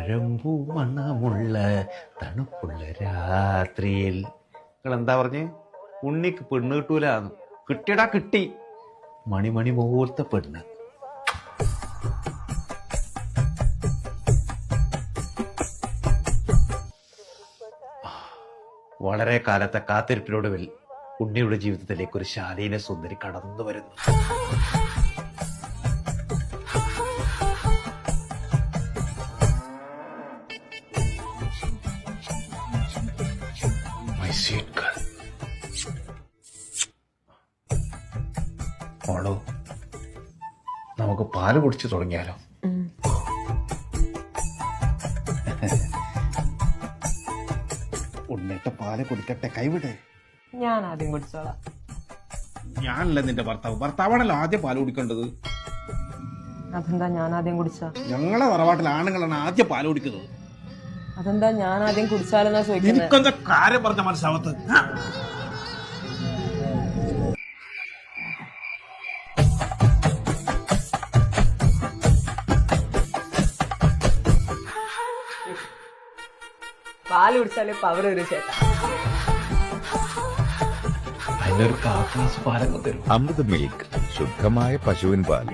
താഴമ്പൂ മണമുള്ള തണുപ്പുള്ള രാത്രിയിൽ. നിങ്ങൾ എന്താ പറഞ്ഞ്? ഉണ്ണിക്ക് പെണ്ണ് കിട്ടൂലാന്ന്. കിട്ടിയടാ, കിട്ടി. മണിമണി പോലത്തെ പെണ്ണ്. വളരെ കാലത്തെ കാത്തിരിപ്പിനൊടുവിൽ ഉണ്ണിയുടെ ജീവിതത്തിലേക്ക് ഒരു ശാലീന സുന്ദരി കടന്നു വരുന്നു. My sweet girl. മോളോ, നമുക്ക് പാല് കുടിച്ചു തുടങ്ങിയാലോ? ഉണ്ണിട്ട പാല് കുടിക്കട്ടെ, കൈവിടേ. ഞാൻ ആദ്യം കുടിച്ചോളാം. ഞാനല്ല നിന്റെ ഭർത്താവ്. ഭർത്താവാണല്ലോ ആദ്യം പാല് കുടിക്കേണ്ടത്. അതെന്താ ഞാൻ ആദ്യം കുടിച്ച? ഞങ്ങളെ തറവാട്ടിൽ ആണുങ്ങളാണ് ആദ്യം പാല് കുടിക്കുന്നത്. അതെന്താ ഞാൻ ആദ്യം കുടിച്ചാലെന്നാ ചോദിക്കുന്നത്? എനിക്കെന്താ കാര്യം പറഞ്ഞ മനസ്സാവത്ത്? പാല് കുടിച്ചാലേ പവർ ഒരു ചേട്ടാ. അതിനൊരു കാക്ലാസ് പാലൊക്കെ തരും. അമൃത് മിൽക്ക്, ശുദ്ധമായ പശുവിൻ പാൽ.